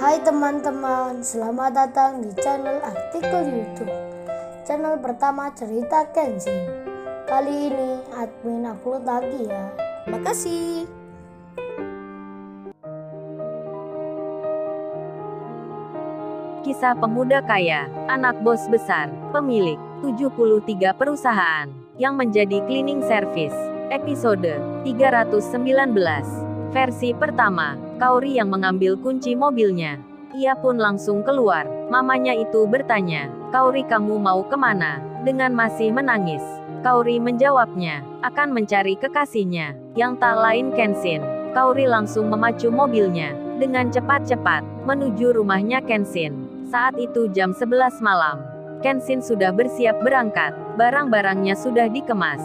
Hai teman-teman, selamat datang di channel artikel YouTube. Channel pertama cerita Kenshin. Kali ini admin upload lagi ya. Makasih. Kisah pemuda kaya, anak bos besar, pemilik 73 perusahaan, yang menjadi cleaning service. Episode 319. Versi pertama, Kaori yang mengambil kunci mobilnya. Ia pun langsung keluar. Mamanya itu bertanya, "Kaori, kamu mau kemana?" Dengan masih menangis, Kaori menjawabnya, akan mencari kekasihnya, yang tak lain Kenshin. Kaori langsung memacu mobilnya, dengan cepat-cepat, menuju rumahnya Kenshin. Saat itu jam 11 malam. Kenshin sudah bersiap berangkat, barang-barangnya sudah dikemas.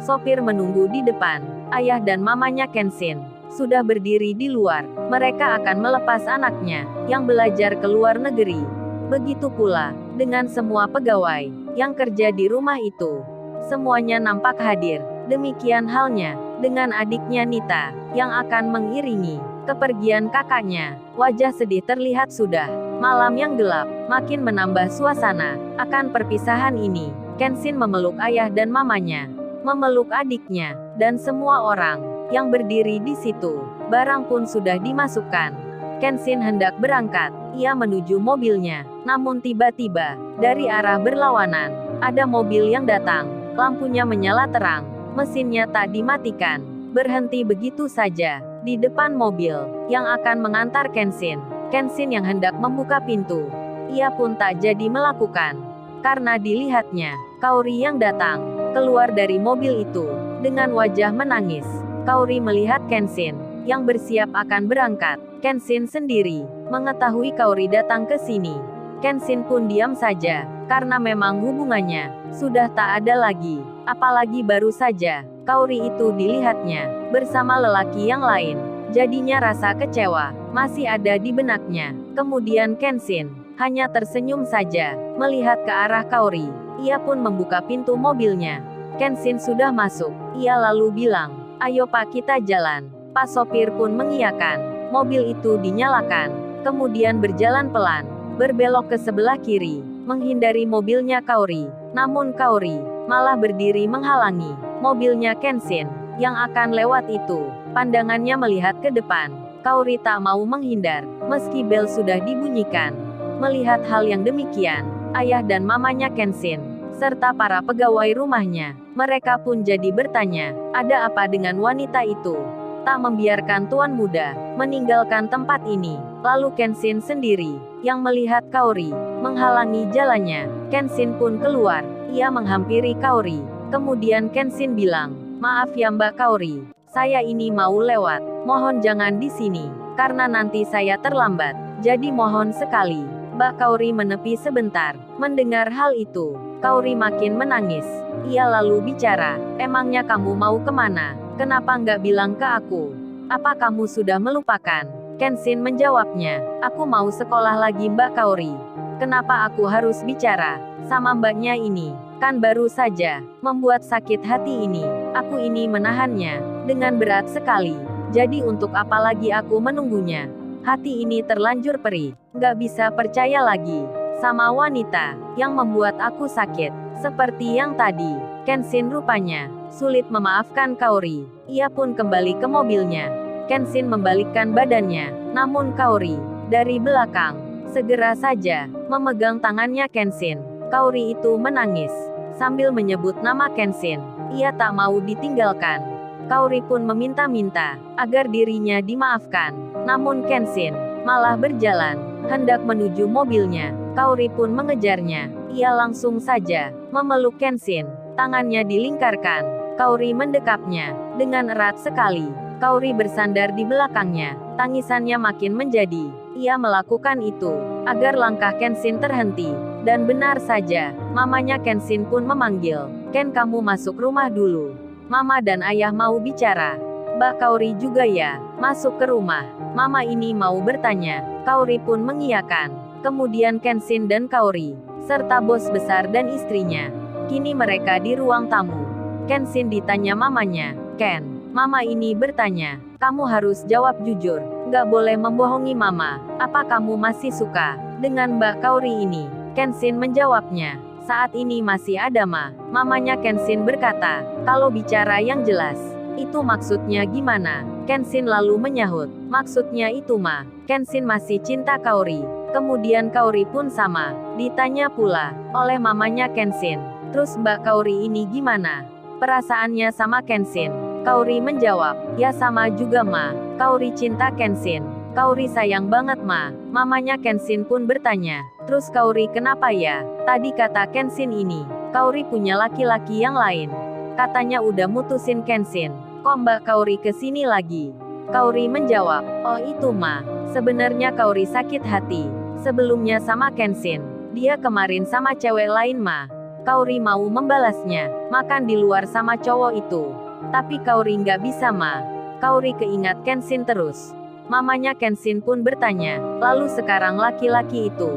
Sopir menunggu di depan. Ayah dan mamanya Kenshin sudah berdiri di luar. Mereka akan melepas anaknya, yang belajar ke luar negeri. Begitu pula, dengan semua pegawai, yang kerja di rumah itu. Semuanya nampak hadir. Demikian halnya, dengan adiknya Nita, yang akan mengiringi kepergian kakaknya. Wajah sedih terlihat sudah. Malam yang gelap, makin menambah suasana, akan perpisahan ini. Kenshin memeluk ayah dan mamanya, memeluk adiknya, dan semua orang yang berdiri di situ. Barang pun sudah dimasukkan. Kenshin hendak berangkat. Ia menuju mobilnya. Namun tiba-tiba, dari arah berlawanan, ada mobil yang datang. Lampunya menyala terang. Mesinnya tak dimatikan. Berhenti begitu saja, di depan mobil, yang akan mengantar Kenshin. Kenshin yang hendak membuka pintu. Ia pun tak jadi melakukan. Karena dilihatnya, Kaori yang datang, keluar dari mobil itu, dengan wajah menangis. Kaori melihat Kenshin, yang bersiap akan berangkat. Kenshin sendiri mengetahui Kaori datang ke sini. Kenshin pun diam saja, karena memang hubungannya sudah tak ada lagi. Apalagi baru saja, Kaori itu dilihatnya bersama lelaki yang lain. Jadinya rasa kecewa masih ada di benaknya. Kemudian Kenshin hanya tersenyum saja, melihat ke arah Kaori. Ia pun membuka pintu mobilnya. Kenshin sudah masuk. Ia lalu bilang, "Ayo Pak, kita jalan." Pak sopir pun mengiyakan. Mobil itu dinyalakan. Kemudian berjalan pelan, berbelok ke sebelah kiri, menghindari mobilnya Kaori. Namun Kaori malah berdiri menghalangi mobilnya Kenshin, yang akan lewat itu. Pandangannya melihat ke depan. Kaori tak mau menghindar, meski bel sudah dibunyikan. Melihat hal yang demikian, ayah dan mamanya Kenshin, serta para pegawai rumahnya, mereka pun jadi bertanya, ada apa dengan wanita itu? Tak membiarkan tuan muda meninggalkan tempat ini. Lalu Kenshin sendiri, yang melihat Kaori menghalangi jalannya. Kenshin pun keluar. Ia menghampiri Kaori. Kemudian Kenshin bilang, "Maaf ya Mbak Kaori, saya ini mau lewat. Mohon jangan di sini, karena nanti saya terlambat. Jadi mohon sekali." Mbak Kaori menepi sebentar. Mendengar hal itu, Kaori makin menangis. Ia lalu bicara, "Emangnya kamu mau kemana? Kenapa nggak bilang ke aku? Apa kamu sudah melupakan?" Kenshin menjawabnya, "Aku mau sekolah lagi Mbak Kaori. Kenapa aku harus bicara sama mbaknya ini? Kan baru saja membuat sakit hati ini. Aku ini menahannya dengan berat sekali. Jadi untuk apa lagi aku menunggunya? Hati ini terlanjur perih. Nggak bisa percaya lagi sama wanita yang membuat aku sakit seperti yang tadi." Kenshin rupanya sulit memaafkan Kaori. Ia pun kembali ke mobilnya. Kenshin membalikkan badannya. Namun Kaori dari belakang segera saja memegang tangannya Kenshin. Kaori itu menangis sambil menyebut nama Kenshin. Ia tak mau ditinggalkan. Kaori pun meminta-minta agar dirinya dimaafkan. Namun Kenshin malah berjalan hendak menuju mobilnya. Kaori pun mengejarnya. Ia langsung saja memeluk Kenshin. Tangannya dilingkarkan. Kaori mendekapnya dengan erat sekali. Kaori bersandar di belakangnya. Tangisannya makin menjadi. Ia melakukan itu agar langkah Kenshin terhenti. Dan benar saja, mamanya Kenshin pun memanggil, "Ken, kamu masuk rumah dulu. Mama dan ayah mau bicara." "Mbak Kaori juga ya, masuk ke rumah. Mama ini mau bertanya." Kaori pun mengiyakan. Kemudian Kenshin dan Kaori, serta bos besar dan istrinya, kini mereka di ruang tamu. Kenshin ditanya mamanya, "Ken, Mama ini bertanya, kamu harus jawab jujur. Nggak boleh membohongi mama. Apa kamu masih suka dengan Mbak Kaori ini? Kenshin menjawabnya. Saat ini masih ada ma. Mamanya Kenshin berkata, kalau bicara yang jelas, itu maksudnya gimana? Kenshin lalu menyahut, maksudnya itu ma. Kenshin masih cinta Kaori. Kemudian Kaori pun sama. Ditanya pula oleh mamanya Kenshin. Terus Mbak Kaori ini gimana? Perasaannya sama Kenshin. Kaori menjawab, ya sama juga ma. Kaori cinta Kenshin. Kaori sayang banget ma. Mamanya Kenshin pun bertanya, terus Kaori kenapa ya? Tadi kata Kenshin ini, Kaori punya laki-laki yang lain. Katanya udah mutusin Kenshin. Kok Mbak Kaori kesini lagi? Kaori menjawab, oh itu ma. Sebenarnya Kaori sakit hati. Sebelumnya sama Kenshin. Dia kemarin sama cewek lain ma. Kaori mau membalasnya, makan di luar sama cowok itu. Tapi Kaori nggak bisa ma. Kaori keingat Kenshin terus. Mamanya Kenshin pun bertanya, lalu sekarang laki-laki itu,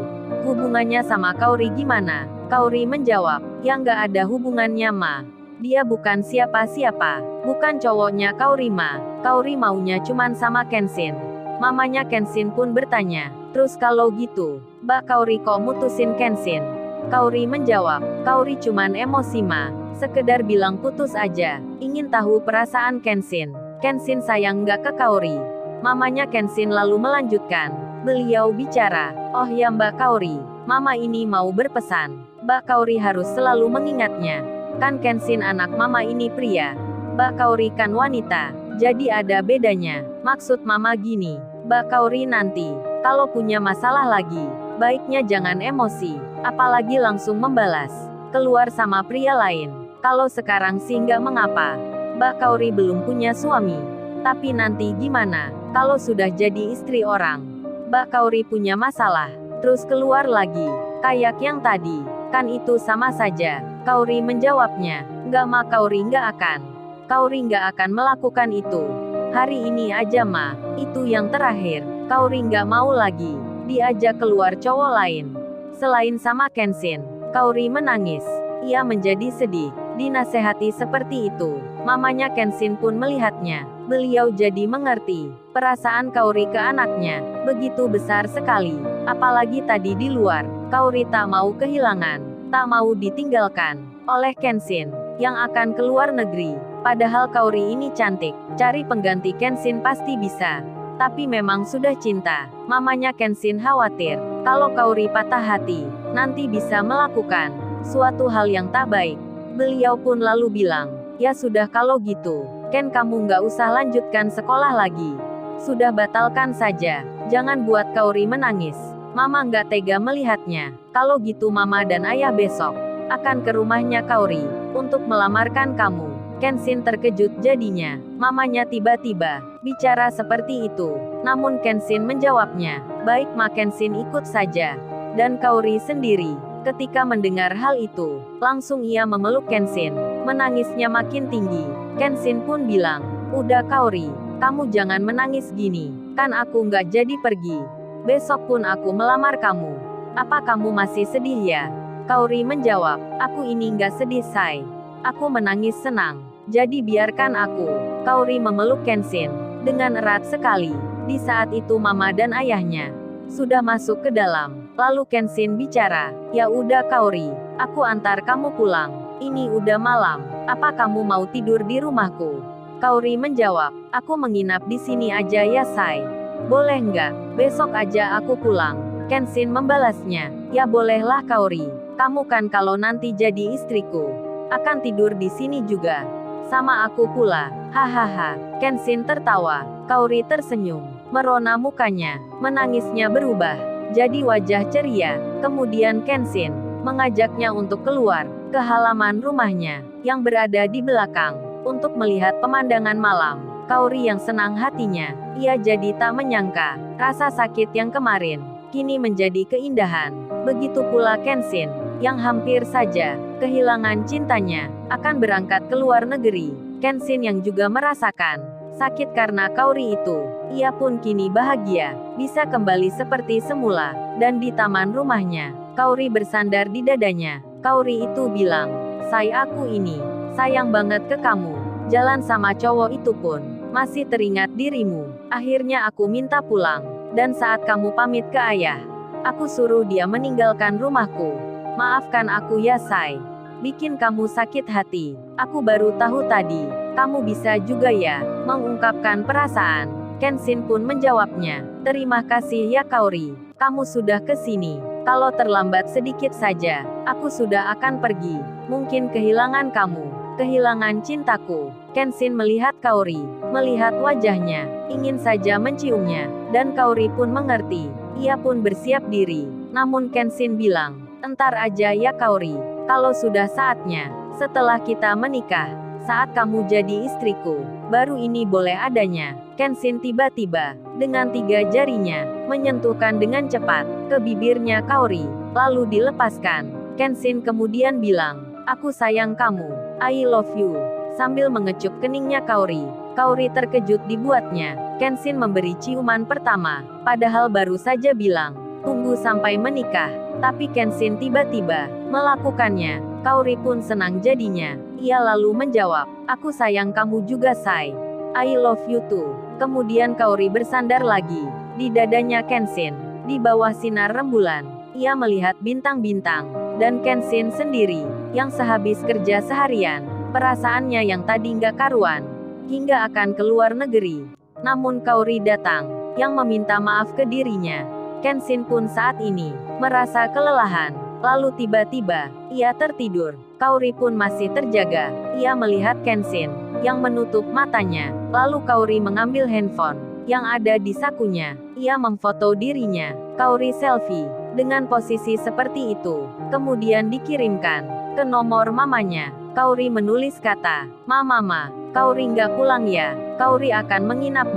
hubungannya sama Kaori gimana? Kaori menjawab, ya nggak ada hubungannya ma. Dia bukan siapa-siapa, bukan cowoknya Kaori ma. Kaori maunya cuman sama Kenshin. Mamanya Kenshin pun bertanya, terus kalau gitu, Mbak Kaori kok mutusin Kenshin? Kaori menjawab, Kaori cuman emosi ma. Sekedar bilang putus aja, ingin tahu perasaan Kenshin. Kenshin sayang nggak ke Kaori. Mamanya Kenshin lalu melanjutkan. Beliau bicara, oh ya Mbak Kaori, mama ini mau berpesan. Mbak Kaori harus selalu mengingatnya. Kan Kenshin anak mama ini pria. Mbak Kaori kan wanita. Jadi ada bedanya. Maksud mama gini, Mbak Kaori nanti, kalau punya masalah lagi, baiknya jangan emosi. Apalagi langsung membalas. Keluar sama pria lain. Kalau sekarang sih nggak mengapa. Mbak Kaori belum punya suami. Tapi nanti gimana? Kalau sudah jadi istri orang, Mbak Kaori punya masalah, terus keluar lagi, kayak yang tadi, kan itu sama saja. Kaori menjawabnya, nggak ma Kaori nggak akan. Kaori nggak akan melakukan itu. Hari ini aja ma, itu yang terakhir. Kaori nggak mau lagi, diajak keluar cowok lain. Selain sama Kenshin, Kaori menangis. Ia menjadi sedih, dinasehati seperti itu. Mamanya Kenshin pun melihatnya. Beliau jadi mengerti, perasaan Kaori ke anaknya, begitu besar sekali. Apalagi tadi di luar, Kaori tak mau kehilangan, tak mau ditinggalkan oleh Kenshin, yang akan keluar negeri. Padahal Kaori ini cantik, cari pengganti Kenshin pasti bisa. Tapi memang sudah cinta. Mamanya Kenshin khawatir, kalau Kaori patah hati, nanti bisa melakukan suatu hal yang tak baik. Beliau pun lalu bilang, ya sudah kalau gitu, Ken kamu nggak usah lanjutkan sekolah lagi. Sudah batalkan saja. Jangan buat Kaori menangis. Mama nggak tega melihatnya. Kalau gitu mama dan ayah besok akan ke rumahnya Kaori untuk melamarkan kamu. Kenshin terkejut jadinya. Mamanya tiba-tiba bicara seperti itu. Namun Kenshin menjawabnya, baik ma Kenshin ikut saja. Dan Kaori sendiri, ketika mendengar hal itu, langsung ia memeluk Kenshin. Menangisnya makin tinggi. Kenshin pun bilang, udah Kaori, kamu jangan menangis gini, kan aku nggak jadi pergi. Besok pun aku melamar kamu. Apa kamu masih sedih ya? Kaori menjawab, aku ini nggak sedih say. Aku menangis senang. Jadi biarkan aku. Kaori memeluk Kenshin dengan erat sekali. Di saat itu mama dan ayahnya sudah masuk ke dalam. Lalu Kenshin bicara, ya udah Kaori, aku antar kamu pulang. Ini udah malam. Apa kamu mau tidur di rumahku? Kaori menjawab, aku menginap di sini aja ya say. Boleh nggak? Besok aja aku pulang. Kenshin membalasnya, ya bolehlah Kaori. Kamu kan kalau nanti jadi istriku, akan tidur di sini juga. Sama aku pula. Hahaha. Kenshin tertawa. Kaori tersenyum. Merona mukanya. Menangisnya berubah jadi wajah ceria. Kemudian Kenshin mengajaknya untuk keluar ke halaman rumahnya yang berada di belakang untuk melihat pemandangan malam. Kaori yang senang hatinya, ia jadi tak menyangka rasa sakit yang kemarin kini menjadi keindahan. Begitu pula Kenshin yang hampir saja kehilangan cintanya akan berangkat ke luar negeri. Kenshin yang juga merasakan sakit karena Kaori itu, ia pun kini bahagia bisa kembali seperti semula. Dan di taman rumahnya, Kaori bersandar di dadanya. Kaori itu bilang, say aku ini sayang banget ke kamu. Jalan sama cowok itu pun masih teringat dirimu. Akhirnya aku minta pulang. Dan saat kamu pamit ke ayah, aku suruh dia meninggalkan rumahku. Maafkan aku ya Sai. Bikin kamu sakit hati. Aku baru tahu tadi. Kamu bisa juga ya mengungkapkan perasaan. Kenshin pun menjawabnya. Terima kasih ya Kaori. Kamu sudah ke sini. Kalau terlambat sedikit saja, aku sudah akan pergi. Mungkin kehilangan kamu. Kehilangan cintaku. Kenshin melihat Kaori. Melihat wajahnya. Ingin saja menciumnya. Dan Kaori pun mengerti. Ia pun bersiap diri. Namun Kenshin bilang, entar aja ya Kaori. Kalau sudah saatnya. Setelah kita menikah. Saat kamu jadi istriku. Baru ini boleh adanya. Kenshin tiba-tiba. Dengan 3 jarinya. Menyentuhkan dengan cepat. Ke bibirnya Kaori. Lalu dilepaskan. Kenshin kemudian bilang. Aku sayang kamu. I love you. Sambil mengecup keningnya Kaori. Kaori terkejut dibuatnya. Kenshin memberi ciuman pertama. Padahal baru saja bilang. Tunggu sampai menikah. Tapi Kenshin tiba-tiba melakukannya. Kaori pun senang jadinya. Ia lalu menjawab. Aku sayang kamu juga Sai. I love you too. Kemudian Kaori bersandar lagi. Di dadanya Kenshin. Di bawah sinar rembulan. Ia melihat bintang-bintang. Dan Kenshin sendiri. Yang sehabis kerja seharian. Perasaannya yang tadi nggak karuan. Hingga akan keluar negeri. Namun Kaori datang. Yang meminta maaf ke dirinya. Kenshin pun saat ini. Merasa kelelahan. Lalu tiba-tiba. Ia tertidur. Kaori pun masih terjaga. Ia melihat Kenshin. Yang menutup matanya. Lalu Kaori mengambil handphone. Yang ada di sakunya. Ia memfoto dirinya. Kaori selfie. Dengan posisi seperti itu. Kemudian dikirimkan. Ke nomor mamanya. Kaori menulis kata, "Mama, Kaori nggak pulang ya? Kaori akan menginap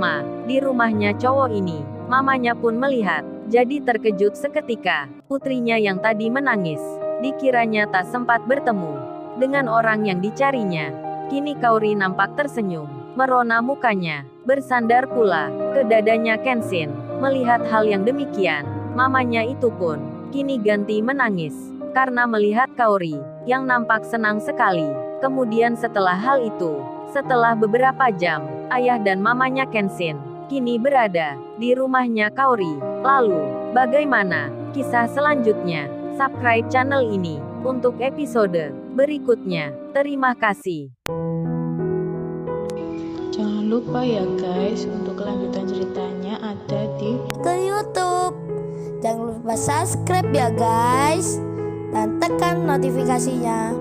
di rumahnya cowok ini." Mamanya pun melihat, jadi terkejut seketika. Putrinya yang tadi menangis, dikiranya tak sempat bertemu dengan orang yang dicarinya. Kini Kaori nampak tersenyum, merona mukanya, bersandar pula ke dadanya Kenshin. Melihat hal yang demikian, mamanya itu pun kini ganti menangis. Karena melihat Kaori, yang nampak senang sekali. Kemudian setelah hal itu, setelah beberapa jam, ayah dan mamanya Kenshin, kini berada di rumahnya Kaori. Lalu, bagaimana kisah selanjutnya? Subscribe channel ini, untuk episode berikutnya. Terima kasih. Jangan lupa ya guys, untuk kelanjutan ceritanya ada di YouTube. Jangan lupa subscribe ya guys. Dan tekan notifikasinya